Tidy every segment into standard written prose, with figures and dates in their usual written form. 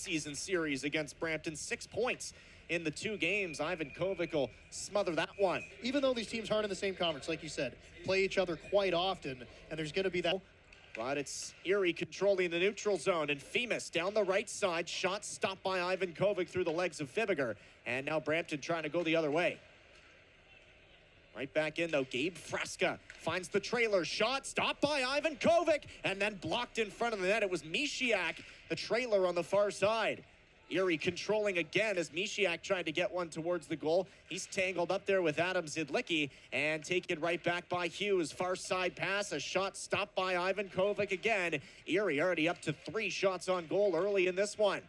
preseason series against Brampton. 6 points in the 2 games. Ivankovic will smother that one. Even though these teams aren't in the same conference, like you said, play each other quite often, and there's going to be that. But it's Erie controlling the neutral zone, and Femus down the right side. Shot stopped by Ivankovic through the legs of Fibiger. And now Brampton trying to go the other way. Right back in, though. Gabe Frasca finds the trailer. Shot stopped by Ivankovic, and then blocked in front of the net. It was Mishiak, the trailer on the far side. Erie controlling again as Mishiak tried to get one towards the goal. He's tangled up there with Adam Zidlicki and taken right back by Hughes. Far side pass, a shot stopped by Ivankovic again. Erie already up to 3 shots on goal early in this one.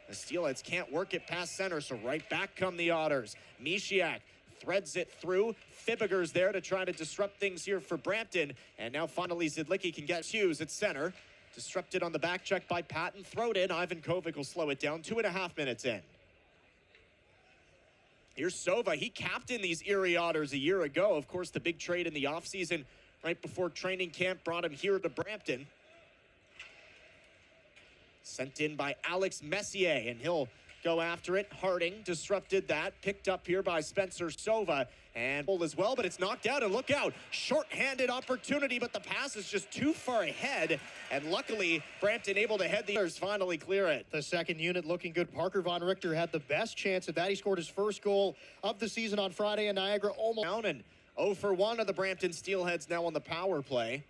The Steelheads can't work it past center, so right back come the Otters. Mishiak threads it through. Fibiger's there to try to disrupt things here for Brampton. And now finally Zidlicki can get Hughes at center. Disrupted on the back check by Patton. Throw it in. Ivankovic will slow it down. 2.5 minutes in. Here's Sova. He captained these Erie Otters a year ago. Of course, the big trade in the offseason right before training camp brought him here to Brampton. Sent in by Alex Messier, and he'll go after it. Harding disrupted that. Picked up here by Spencer Sova. And pulled as well, but it's knocked out. And look out. Short-handed opportunity, but the pass is just too far ahead. And luckily, Brampton able to head the Otters finally clear it. The second unit looking good. Parker Von Richter had the best chance at that. He scored his first goal of the season on Friday in Niagara. Almost down, and 0 for 1 of the Brampton Steelheads now on the power play.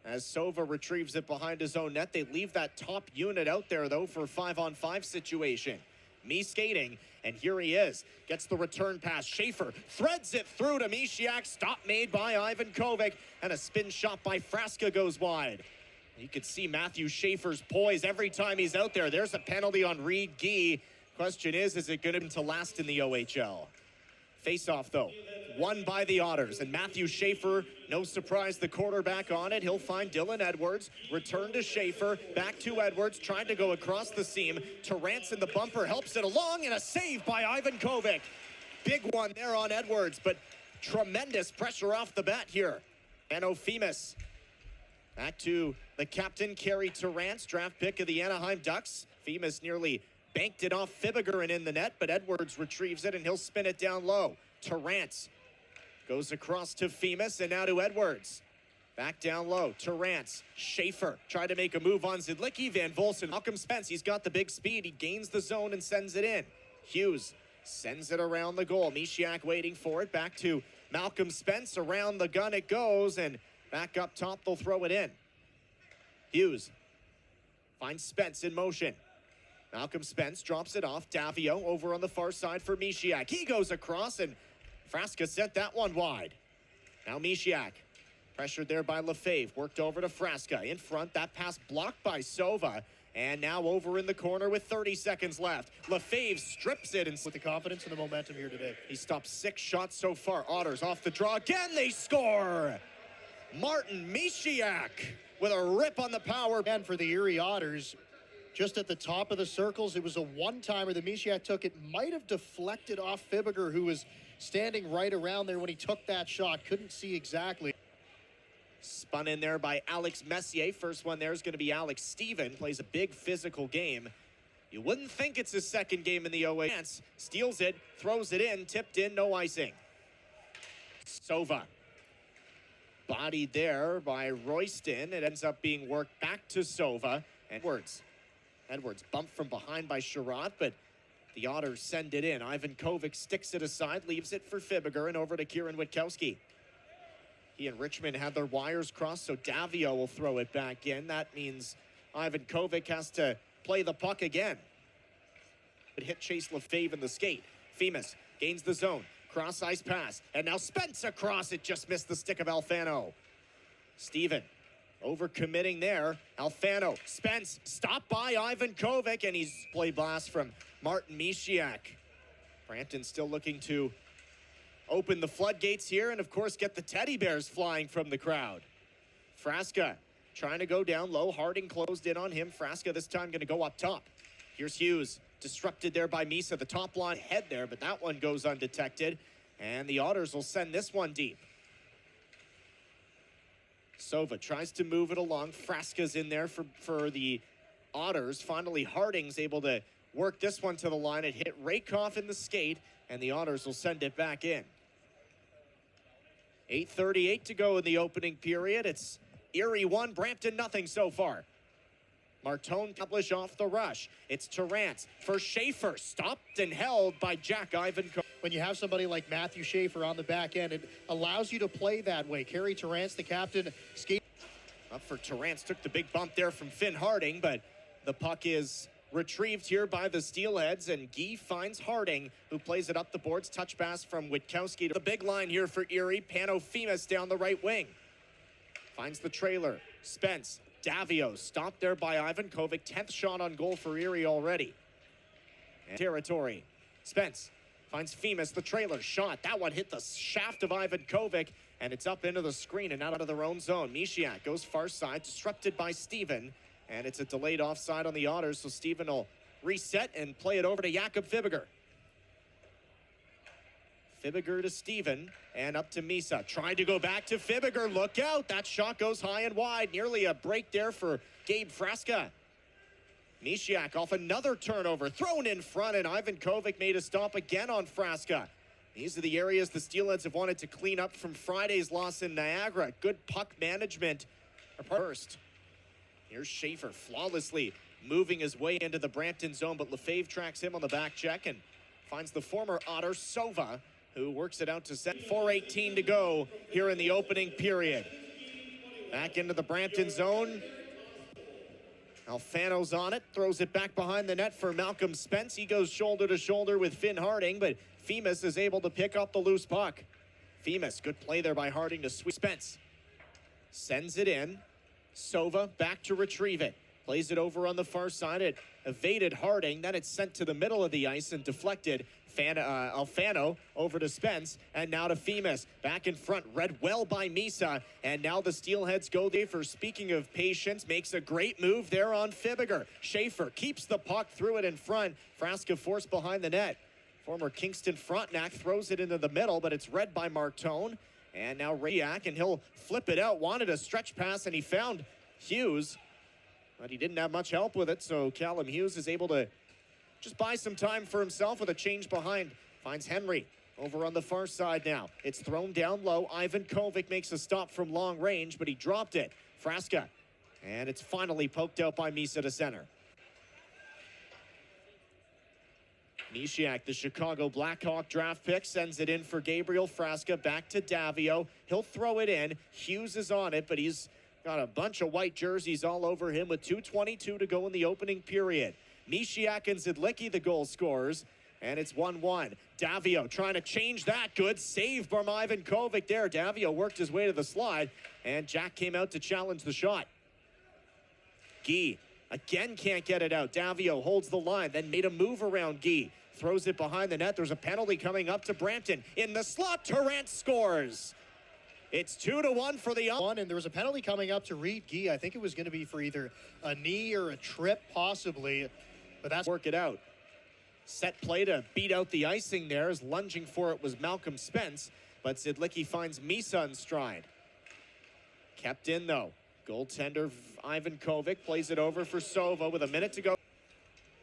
As Sova retrieves it behind his own net. They leave that top unit out there, though, for a 5-on-5 situation. Me skating, and here he is. Gets the return pass. Schaefer threads it through to Mishiak. Stop made by Ivankovic, and a spin shot by Frasca goes wide. You could see Matthew Schaefer's poise every time he's out there. There's a penalty on Reed Gee. Question is it going to last in the OHL? Face-off, though, won by the Otters, and Matthew Schaefer, no surprise, the quarterback on it. He'll find Dylan Edwards, return to Schaefer, back to Edwards, trying to go across the seam. Terrance in the bumper helps it along, and a save by Ivankovic. Big one there on Edwards, but tremendous pressure off the bat here. And Femus back to the captain, Kerry Terrance, draft pick of the Anaheim Ducks. Femus nearly banked it off Fibiger and in the net, but Edwards retrieves it, and he'll spin it down low. Terrance goes across to Femus, and now to Edwards. Back down low, Terrance. Schaefer tried to make a move on Zidlicki. Van Volsen, Malcolm Spence, he's got the big speed. He gains the zone and sends it in. Hughes sends it around the goal. Mishiak waiting for it. Back to Malcolm Spence. Around the gun it goes, and back up top, they'll throw it in. Hughes finds Spence in motion. Malcolm Spence drops it off. Davio over on the far side for Mishiak. He goes across, and Frasca sent that one wide. Now Mishiak, pressured there by Lefebvre, worked over to Frasca. In front, that pass blocked by Sova. And now over in the corner with 30 seconds left. Lefebvre strips it. And with the confidence and the momentum here today. He stopped 6 shots so far. Otters off the draw. Again, they score! Martin Mishiak with a rip on the power. And for the Erie Otters, just at the top of the circles, it was a one-timer. The Mishiak took it, might have deflected off Fibiger, who was standing right around there when he took that shot. Couldn't see exactly. Spun in there by Alex Messier. First one there is going to be Alex Steven. Plays a big physical game. You wouldn't think it's his second game in the OHL. Steals it, throws it in, tipped in, no icing. Sova. Bodied there by Royston. It ends up being worked back to Sova. Edwards bumped from behind by Sherrod, but the Otters send it in. Ivankovic sticks it aside, leaves it for Fibiger, and over to Kieran Witkowski. He and Richmond had their wires crossed, so Davio will throw it back in. That means Ivankovic has to play the puck again. But hit Chase Lefebvre in the skate. Femus gains the zone. Cross-ice pass. And now Spence across. It just missed the stick of Alfano. Steven overcommitting there. Alfano. Spence stopped by Ivankovic, and he's play blast from Martin Mishiak. Brampton still looking to open the floodgates here and, of course, get the teddy bears flying from the crowd. Frasca trying to go down low. Harding closed in on him. Frasca this time going to go up top. Here's Hughes. Disrupted there by Misa. The top line head there, but that one goes undetected. And the Otters will send this one deep. Sova tries to move it along. Frasca's in there for the Otters. Finally, Harding's able to work this one to the line. It hit Rakoff in the skate, and the Otters will send it back in. 8:38 to go in the opening period. It's Erie 1, Brampton nothing so far. Martone publish off the rush. It's Terrance for Schaefer, stopped and held by Jack Ivankovic. When you have somebody like Matthew Schaefer on the back end, it allows you to play that way. Kerry Terrance, the captain, skate. Up for Terrance, took the big bump there from Finn Harding, but the puck is retrieved here by the Steelheads, and Guy finds Harding, who plays it up the boards. Touch pass from Witkowski. The big line here for Erie. Pano down the right wing. Finds the trailer. Spence, Davio, stopped there by Ivankovic. 10th shot on goal for Erie already. And territory. Spence finds Femus, the trailer. Shot. That one hit the shaft of Ivankovic, and it's up into the screen and out of their own zone. Mishiak goes far side, disrupted by Steven. And it's a delayed offside on the Otters, so Steven will reset and play it over to Jakob Fibiger. Fibiger to Steven, and up to Misa. Trying to go back to Fibiger. Look out! That shot goes high and wide. Nearly a break there for Gabe Frasca. Mishiak off another turnover. Thrown in front, and Ivankovic made a stop again on Frasca. These are the areas the Steelheads have wanted to clean up from Friday's loss in Niagara. Good puck management. First. Here's Schaefer flawlessly moving his way into the Brampton zone, but Lefebvre tracks him on the back check and finds the former Otter, Sova, who works it out to set. 4:18 to go here in the opening period. Back into the Brampton zone. Alfano's on it, throws it back behind the net for Malcolm Spence. He goes shoulder to shoulder with Finn Harding, but Femus is able to pick up the loose puck. Femus, good play there by Harding to sweep. Spence sends it in. Sova back to retrieve it. Plays it over on the far side. It evaded Harding. Then it's sent to the middle of the ice and deflected. Alfano over to Spence. And now to Femus. Back in front. Read well by Misa. And now the Steelheads go there for, speaking of patience, makes a great move there on Fibiger. Schaefer keeps the puck, threw it in front. Frasca forced behind the net. Former Kingston Frontenac throws it into the middle, but it's read by Martone. And now Rayak, and he'll flip it out. Wanted a stretch pass, and he found Hughes, but he didn't have much help with it, so Callum Hughes is able to just buy some time for himself with a change behind. Finds Henry over on the far side now. It's thrown down low. Ivankovic makes a stop from long range, but he dropped it. Frasca, and it's finally poked out by Misa to center. Mishiak, the Chicago Blackhawk draft pick, sends it in for Gabriel Frasca. Back to Davio. He'll throw it in. Hughes is on it, but he's got a bunch of white jerseys all over him with 2:22 to go in the opening period. Mishiak and Zidlicki, the goal scorers, and it's 1-1. Davio trying to change that. Good save by Ivankovic there. Davio worked his way to the slide, and Jack came out to challenge the shot. Guy again can't get it out. Davio holds the line, then made a move around Guy. Throws it behind the net. There's a penalty coming up to Brampton. In the slot, Terrance scores. It's 2-1 for the one, and there was a penalty coming up to Reed Guy. I think it was going to be for either a knee or a trip, possibly. But that's work it out. Set play to beat out the icing there, as lunging for it was Malcolm Spence, but Zidlicki finds Misa in stride. Kept in though. Goaltender Ivankovic plays it over for Sova with a minute to go.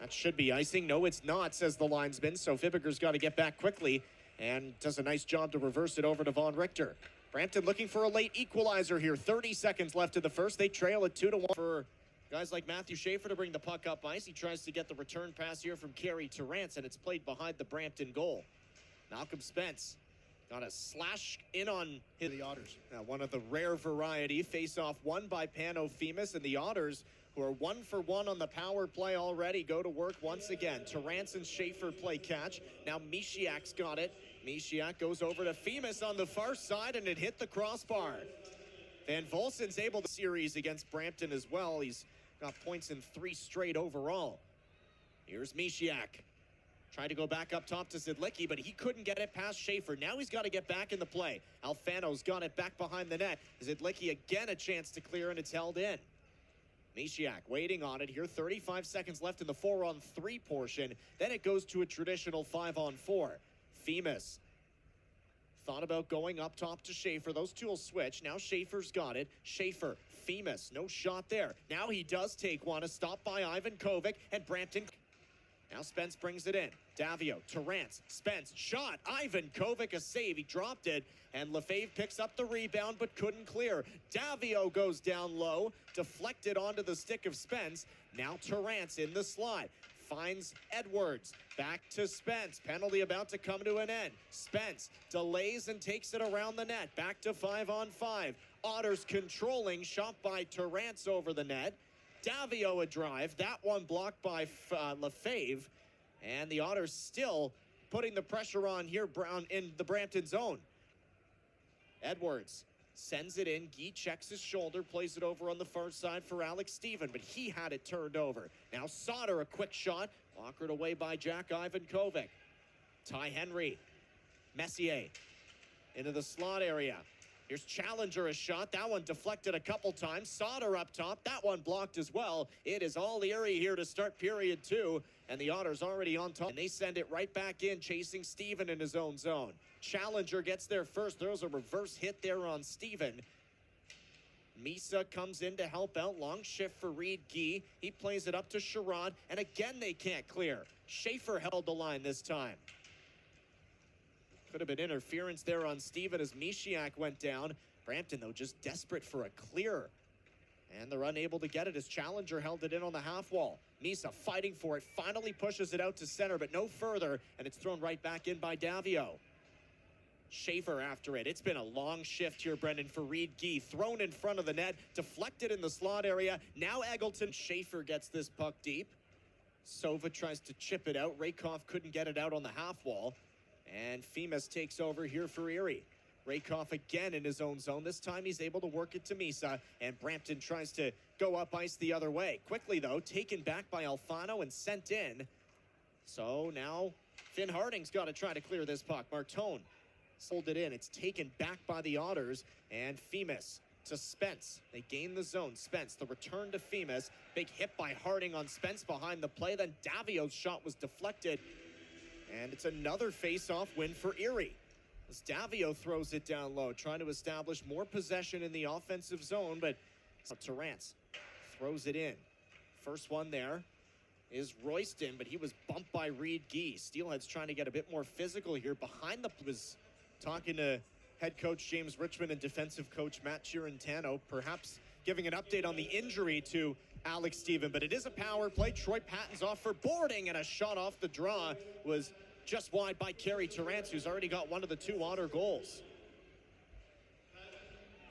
That should be icing. No, it's not, says the linesman. So Fibiger's got to get back quickly and does a nice job to reverse it over to Von Richter. Brampton looking for a late equalizer here. 30 seconds left in the first. They trail at 2-1 for guys like Matthew Schaefer to bring the puck up ice. He tries to get the return pass here from Kerry Terrance, and it's played behind the Brampton goal. Malcolm Spence got a slash in on the Otters. One of the rare variety. Face-off won by Pano, and the Otters, who are 1 for 1 on the power play already, go to work once again. Terrance and Schaefer play catch. Now Mishiak's got it. Mishiak goes over to Femus on the far side, and it hit the crossbar. Van Volsen's able to series against Brampton as well. He's got points in 3 straight overall. Here's Mishiak. Tried to go back up top to Zidlicki, but he couldn't get it past Schaefer. Now he's got to get back in the play. Alfano's got it back behind the net. Zidlicki again a chance to clear, and it's held in. Mishiak waiting on it here. 35 seconds left in the 4-on-3 portion. Then it goes to a traditional 5-on-4. Femus thought about going up top to Schaefer. Those two will switch. Now Schaefer's got it. Schaefer, Femus, no shot there. Now he does take one. A stop by Ivankovic, and Brampton. Now Spence brings it in. Davio, Terrance, Spence, shot. Ivankovic, a save. He dropped it, and Lefebvre picks up the rebound but couldn't clear. Davio goes down low, deflected onto the stick of Spence. Now Terrance in the slide. Finds Edwards. Back to Spence. Penalty about to come to an end. Spence delays and takes it around the net. Back to 5-on-5. Otters controlling. Shot by Terrance over the net. Davio a drive. That one blocked by Lefebvre. And the Otters still putting the pressure on here Brown in the Brampton zone. Edwards sends it in. Guy checks his shoulder, plays it over on the far side for Alex Stephen, but he had it turned over. Now Sauter, a quick shot, walkered away by Jack Ivankovic. Ty Henry, Messier into the slot area. Here's Challenger, a shot. That one deflected a couple times. Sauter up top. That one blocked as well. It is all Erie here to start period 2. And the Otters already on top. And they send it right back in, chasing Stephen in his own zone. Challenger gets there first. There's a reverse hit there on Stephen. Misa comes in to help out. Long shift for Reed Guy. He plays it up to Sherrod. And again, they can't clear. Schaefer held the line this time. Could have been interference there on Stephen as Mishiak went down. Brampton, though, just desperate for a clear. And they're unable to get it as Challenger held it in on the half wall. Misa fighting for it, finally pushes it out to center, but no further, and it's thrown right back in by Davio. Schaefer after it. It's been a long shift here, Brendan, for Reed Guy. Thrown in front of the net, deflected in the slot area. Now Eggleton. Schaefer gets this puck deep. Sova tries to chip it out. Rakoff couldn't get it out on the half wall. And Femus takes over here for Erie. Rakoff again in his own zone. This time he's able to work it to Misa, and Brampton tries to go up ice the other way. Quickly, though, taken back by Alfano and sent in. So now Finn Harding's got to try to clear this puck. Martone sold it in. It's taken back by the Otters, and Femus to Spence. They gain the zone. Spence, the return to Femus. Big hit by Harding on Spence behind the play. Then Davio's shot was deflected. And it's another face-off win for Erie. As Davio throws it down low, trying to establish more possession in the offensive zone, but Terrance throws it in. First one there is Royston, but he was bumped by Reed Guy. Steelheads trying to get a bit more physical here. Behind the was talking to head coach James Richmond and defensive coach Matt Chirantano, perhaps giving an update on the injury to Alex Stephen, but it is a power play. Troy Patton's off for boarding, and a shot off the draw was just wide by Kerry Terrance, who's already got one of the 2 Otter goals.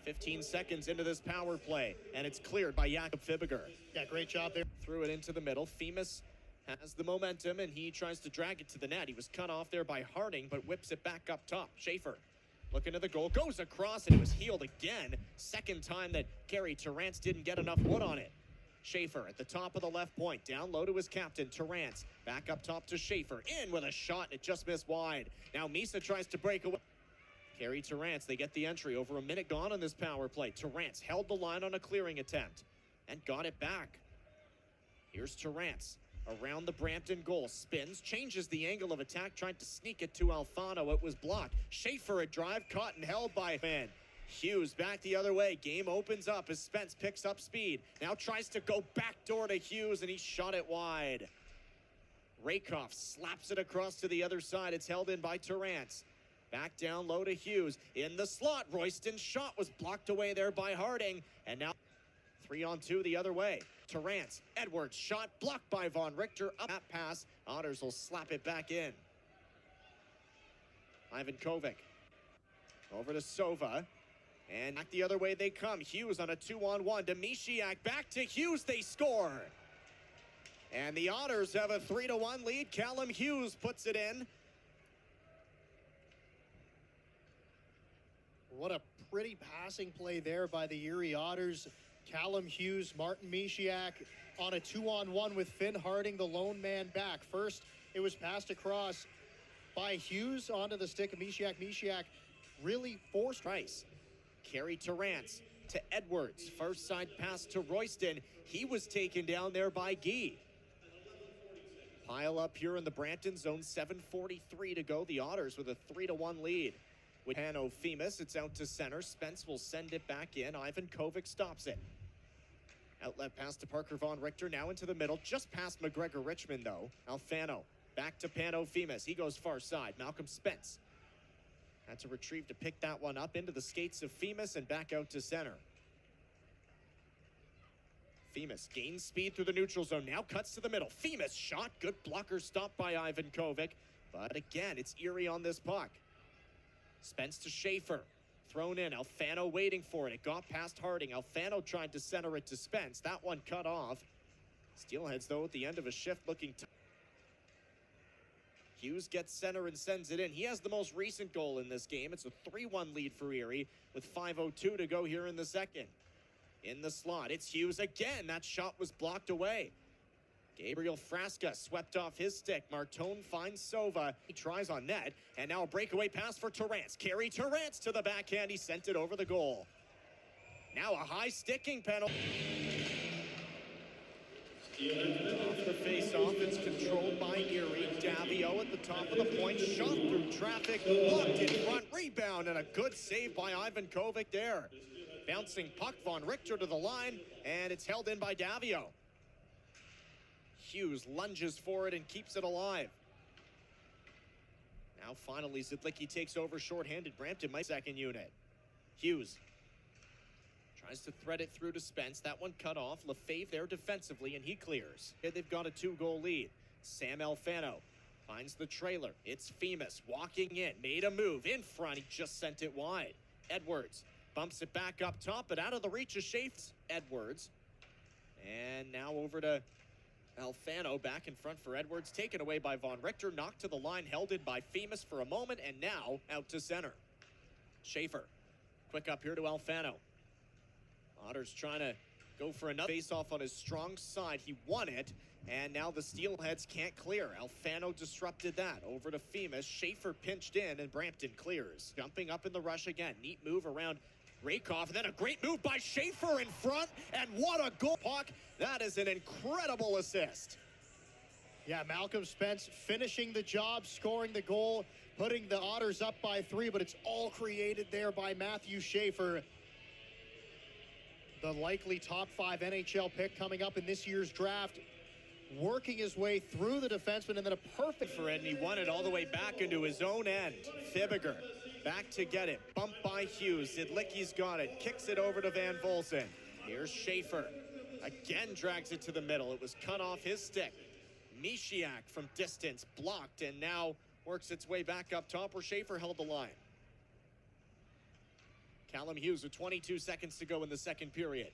15 seconds into this power play, and it's cleared by Jakob Fibiger. Yeah, great job there. Threw it into the middle. Femus has the momentum, and he tries to drag it to the net. He was cut off there by Harding, but whips it back up top. Schaefer looking to the goal, goes across, and it was healed again. Second time that Kerry Terrance didn't get enough wood on it. Schaefer at the top of the left point, down low to his captain, Terrance. Back up top to Schaefer, in with a shot, and it just missed wide. Now Misa tries to break away. Kerry Terrance, they get the entry. Over a minute gone on this power play. Terrance held the line on a clearing attempt and got it back. Here's Terrance around the Brampton goal. Spins, changes the angle of attack, trying to sneak it to Alfano. It was blocked. Schaefer a drive, caught and held by man. Hughes back the other way. Game opens up as Spence picks up speed. Now tries to go backdoor to Hughes, and he shot it wide. Rakoff slaps it across to the other side. It's held in by Terrance. Back down low to Hughes. In the slot, Royston's shot was blocked away there by Harding. And now 3-on-2 the other way. Terrance, Edwards, shot blocked by Von Richter. Up that pass. Otters will slap it back in. Ivankovic over to Sova. And back the other way they come. Hughes on a 2-on-1 to Mishiak. Back to Hughes. They score. And the Otters have a 3-1 lead. Callum Hughes puts it in. What a pretty passing play there by the Erie Otters. Callum Hughes, Martin Mishiak on a 2-on-1 with Finn Harding, the lone man back. First, it was passed across by Hughes onto the stick of Mishiak. Mishiak really forced Rice. Kerry Terrance to Edwards. First side pass to Royston. He was taken down there by Guy. Pile up here in the Brampton zone. 7:43 to go. The Otters with a 3-1 lead. With Hanno Femus, it's out to center. Spence will send it back in. Ivankovic stops it. Outlet pass to Parker Von Richter, now into the middle, just past McGregor Richmond though. Alfano, back to Pano Femus, he goes far side. Malcolm Spence had to retrieve to pick that one up into the skates of Femus and back out to center. Femus gains speed through the neutral zone, now cuts to the middle. Femus shot, good blocker stop by Ivankovic, but again, it's Erie on this puck. Spence to Schaefer, thrown in, Alfano waiting for it. It got past Harding. Alfano tried to center it to Spence. That one cut off. Steelheads, though, at the end of a shift looking Hughes gets center and sends it in. He has the most recent goal in this game. It's a 3-1 lead for Erie with 5:02 to go here in the second. In the slot, it's Hughes again. That shot was blocked away. Gabriel Frasca swept off his stick. Martone finds Sova. He tries on net. And now a breakaway pass for Terrance. Carey Terrance to the backhand. He sent it over the goal. Now a high sticking penalty. Off the face-off, it's controlled by Erie. Davio at the top of the point, shot through traffic, blocked in front, rebound, and a good save by Ivankovic there. Bouncing puck, Von Richter to the line, and it's held in by Davio. Hughes lunges for it and keeps it alive. Now finally, Zidlicki takes over shorthanded. Brampton, my second unit. Hughes tries to thread it through to Spence. That one cut off. Lefebvre there defensively, and he clears. Here they've got a 2-goal lead. Sam Alfano finds the trailer. It's Femus walking in. Made a move in front. He just sent it wide. Edwards bumps it back up top, but out of the reach of Schaefer. Edwards. And now over to Alfano, back in front for Edwards. Taken away by Von Richter. Knocked to the line. Held in by Femus for a moment, and now out to center. Schaefer. Quick up here to Alfano. Otters trying to go for another face-off on his strong side. He won it, and now the Steelheads can't clear. Alfano disrupted that. Over to Femus. Schaefer pinched in, and Brampton clears. Jumping up in the rush again. Neat move around Rakoff, and then a great move by Schaefer in front, and what a goal. Puck. That is an incredible assist. Yeah, Malcolm Spence finishing the job, scoring the goal, putting the Otters up by 3, but it's all created there by Matthew Schaefer. The likely top 5 NHL pick coming up in this year's draft, working his way through the defenseman, and then a perfect for it, and he won it all the way back into his own end. Fibbiger back to get it. Bumped by Hughes. Zidlicki's got it. Kicks it over to Van Volsen. Here's Schaefer. Again drags it to the middle. It was cut off his stick. Mishiak from distance blocked, and now works its way back up top where Schaefer held the line. Callum Hughes with 22 seconds to go in the second period.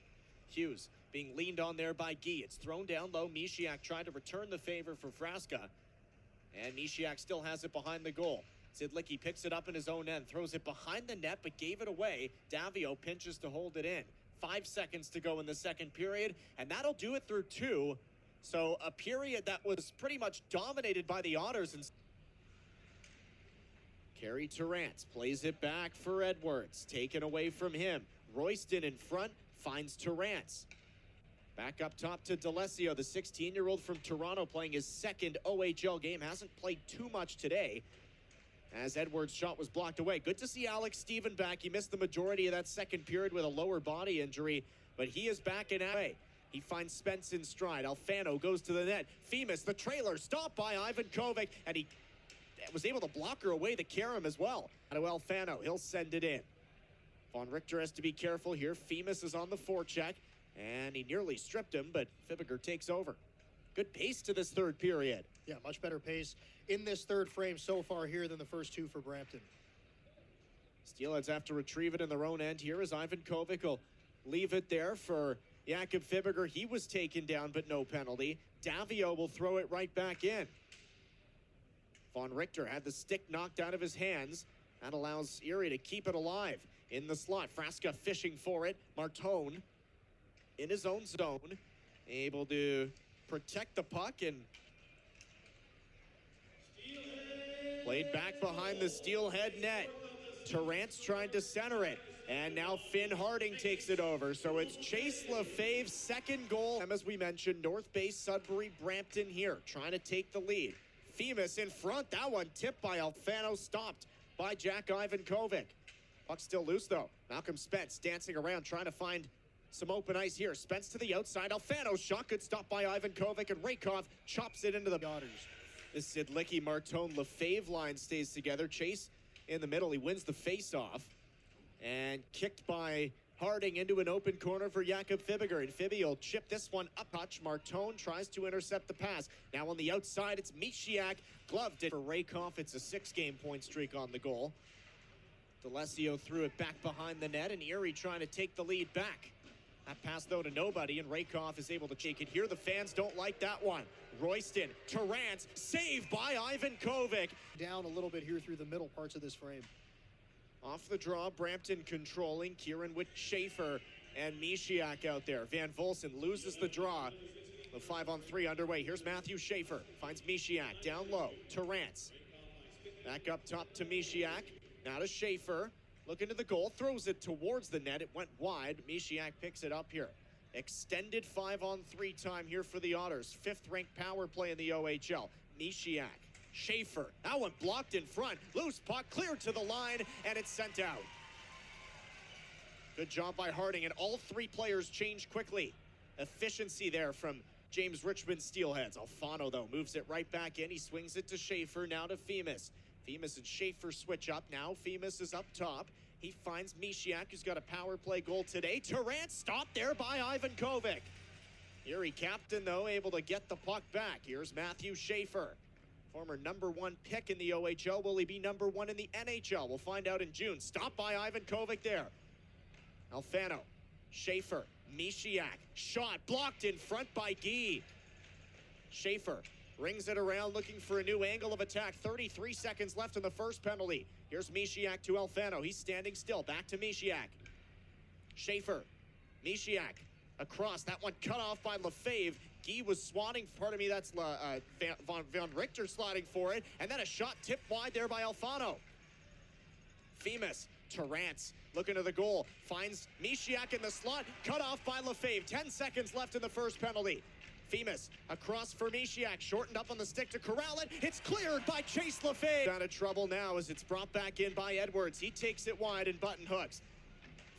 Hughes being leaned on there by Guy. It's thrown down low. Mishiak tried to return the favor for Frasca. And Mishiak still has it behind the goal. Zidlicki picks it up in his own end. Throws it behind the net, but gave it away. Davio pinches to hold it in. 5 seconds to go in the second period. And that'll do it through 2. So a period that was pretty much dominated by the Otters. And Carey Terrance plays it back for Edwards. Taken away from him. Royston in front finds Terrance. Back up top to D'Alessio, the 16-year-old from Toronto, playing his second OHL game. Hasn't played too much today, as Edwards' shot was blocked away. Good to see Alex Steven back. He missed the majority of that second period with a lower body injury, but he is back in away. He finds Spence in stride. Alfano goes to the net. Femus, the trailer, stopped by Ivankovic, and he was able to block her away to Karam as well. To Alfano, he'll send it in. Von Richter has to be careful here. Femus is on the forecheck, and he nearly stripped him, but Fibbiger takes over. Good pace to this third period. Yeah, much better pace in this third frame so far here than the first 2 for Brampton. Steelheads have to retrieve it in their own end here as Ivankovic will leave it there for Jakob Fibbiger. He was taken down, but no penalty. Davio will throw it right back in. Von Richter had the stick knocked out of his hands. That allows Erie to keep it alive. In the slot, Frasca fishing for it. Martone in his own zone, able to protect the puck and played back behind the Steelhead net. Terrance tried to center it, and now Finn Harding takes it over. So it's Chase Lefebvre's second goal. As we mentioned, North Bay, Sudbury, Brampton here, trying to take the lead. Femus in front. That one tipped by Alfano, stopped by Jack Ivankovic. Puck still loose, though. Malcolm Spence dancing around, trying to find some open ice here. Spence to the outside. Alfano shot. Good stop by Ivankovic, and Rakov chops it into the Otters. This Sidlicki, Martone, Lefebvre line stays together. Chase in the middle. He wins the face-off. And kicked by Harding into an open corner for Jakub Fibiger. And Fibi will chip this one up. Touch. Martone tries to intercept the pass. Now on the outside, it's Misiak. Gloved it for Rakov. It's a 6-game point streak on the goal. D'Alessio threw it back behind the net, and Erie trying to take the lead back. That pass, though, to nobody, and Rakov is able to take it here. The fans don't like that one. Royston, Terrance, saved by Ivankovic. Down a little bit here through the middle parts of this frame. Off the draw, Brampton controlling. Kieran with Schaefer and Misiak out there. Van Volsen loses the draw. The 5-on-3 underway. Here's Matthew Schaefer. Finds Misiak down low. Terrance. Back up top to Misiak. Now to Schaefer. Looking to the goal. Throws it towards the net. It went wide. Misiak picks it up here. Extended 5-on-3 time here for the Otters. 5th-ranked power play in the OHL. Misiak. Schaefer. That one blocked in front. Loose puck cleared to the line, and it's sent out. Good job by Harding, and all 3 players change quickly. Efficiency there from James Richmond Steelheads. Alfano, though, moves it right back in. He swings it to Schaefer, now to Femus. Femus and Schaefer switch up. Now Femus is up top. He finds Misiak, who's got a power play goal today. Terrance stopped there by Ivankovic. Erie captain, though, able to get the puck back. Here's Matthew Schaefer. Former #1 pick in the OHL. Will he be #1 in the NHL? We'll find out in June. Stopped by Ivankovic there. Alfano. Schaefer. Misiak. Shot blocked in front by Guy. Schaefer rings it around, looking for a new angle of attack. 33 seconds left in the first penalty. Here's Misiak to Alfano. He's standing still. Back to Misiak. Schaefer. Misiak. Across. That one cut off by Lefebvre. Guy was swatting. Pardon me, that's Van Richter sliding for it. And then a shot tipped wide there by Alfano. Femus. Terrance looking to the goal. Finds Misiak in the slot. Cut off by Lefebvre. 10 seconds left in the first penalty. Femus across for Misiak. Shortened up on the stick to corral it. It's cleared by Chase Lefebvre. Out of trouble now as it's brought back in by Edwards. He takes it wide and button hooks.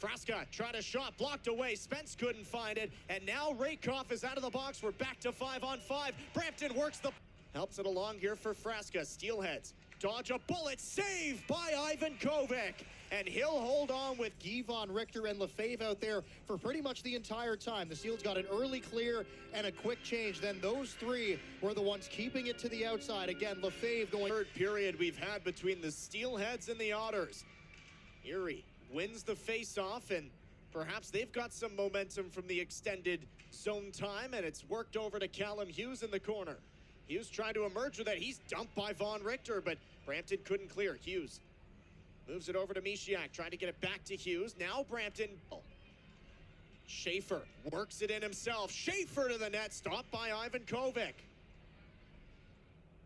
Frasca tried a shot, blocked away. Spence couldn't find it. And now Rakov is out of the box. We're back to 5-on-5. Brampton works the... Helps it along here for Frasca. Steelheads dodge a bullet. Saved by Ivankovic. And he'll hold on with Guy Van Richter and Lefebvre out there for pretty much the entire time. The Seals got an early clear and a quick change. Then those 3 were the ones keeping it to the outside. Again, Lefebvre going... Third period we've had between the Steelheads and the Otters. Erie wins the face-off, and perhaps they've got some momentum from the extended zone time, and it's worked over to Callum Hughes in the corner. Hughes trying to emerge with it. He's dumped by Von Richter, but Brampton couldn't clear. Hughes moves it over to Misiak, trying to get it back to Hughes. Now Brampton. Schaefer works it in himself. Schaefer to the net, stopped by Ivankovic.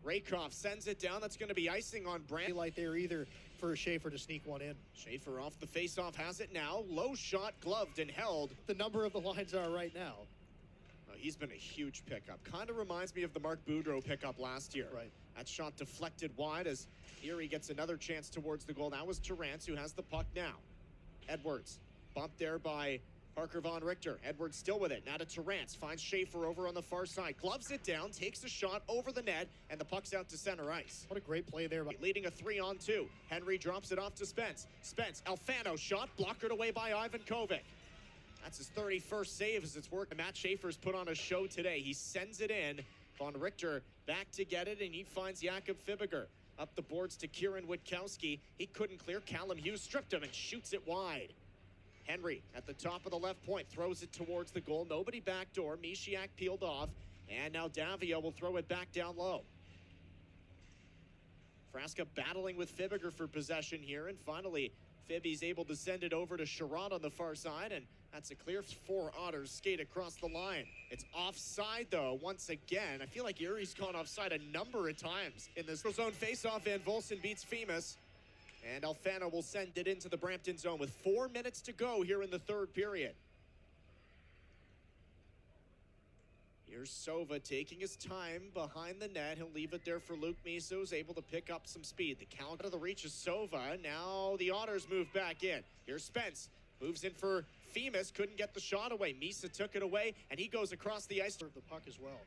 Rakov sends it down. That's going to be icing on Brampton. Light there either for Schaefer to sneak one in. Schaefer off the faceoff has it now. Low shot, gloved and held. The number of the lines are right now. He's been a huge pickup. Kind of reminds me of the Mark Boudreau pickup last year. Right. That shot deflected wide as Erie gets another chance towards the goal. That was Terrance, who has the puck now. Edwards bumped there by Parker Von Richter. Edwards still with it. Now to Terrance. Finds Schaefer over on the far side. Gloves it down. Takes a shot over the net. And the puck's out to center ice. What a great play there. Leading a 3-on-2. Henry drops it off to Spence. Spence. Alfano shot. Blockered away by Ivankovic. That's his 31st save as it's worked. Matt Schaefer's put on a show today. He sends it in. Von Richter back to get it, and he finds Jakub Fibiger. Up the boards to Kieran Witkowski. He couldn't clear. Callum Hughes stripped him and shoots it wide. Henry at the top of the left point throws it towards the goal. Nobody backdoor. Misiak peeled off. And now Davio will throw it back down low. Frasca battling with Fibiger for possession here. And finally, Fibby's able to send it over to Sherrod on the far side. And that's a clear. 4 Otters skate across the line. It's offside, though, once again. I feel like Erie's gone offside a number of times in this zone faceoff. Van Volsen beats Femus. And Alfano will send it into the Brampton zone with 4 minutes to go here in the third period. Here's Sova taking his time behind the net. He'll leave it there for Luke Miso, who's able to pick up some speed. The count out of the reach is Sova. Now the Otters move back in. Here's Spence. Moves in for Femus couldn't get the shot away. Misa took it away, and he goes across the ice. The puck as well.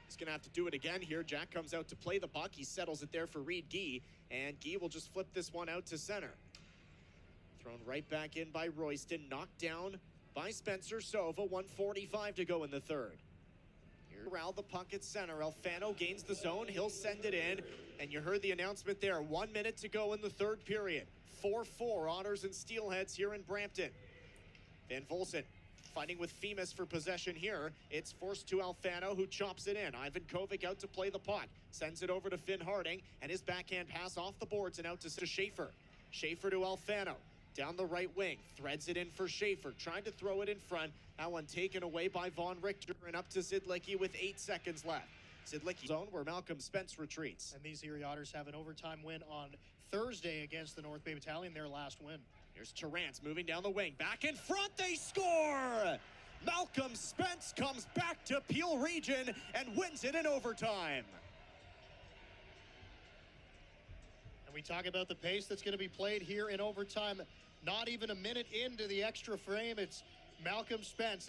He's going to have to do it again here. Jack comes out to play the puck. He settles it there for Reed Gee, and Gee will just flip this one out to center. Thrown right back in by Royston. Knocked down by Spencer Sova. 1:45 to go in the third. Here around the puck at center. Alfano gains the zone. He'll send it in. And you heard the announcement there. 1 minute to go in the third period. 4-4 Otters and Steelheads here in Brampton. Van Volsen fighting with Femus for possession here. It's forced to Alfano, who chops it in. Ivankovic out to play the puck. Sends it over to Finn Harding. And his backhand pass off the boards and out to Schaefer. Schaefer to Alfano. Down the right wing. Threads it in for Schaefer. Trying to throw it in front. That one taken away by Von Richter. And up to Zidlicki with 8 seconds left. Zidlicki zone where Malcolm Spence retreats. And these Erie Otters have an overtime win on Thursday against the North Bay Battalion, their last win. Here's Terrance moving down the wing. Back in front, they score! Malcolm Spence comes back to Peel Region and wins it in overtime. And we talk about the pace that's going to be played here in overtime. Not even a minute into the extra frame, it's Malcolm Spence.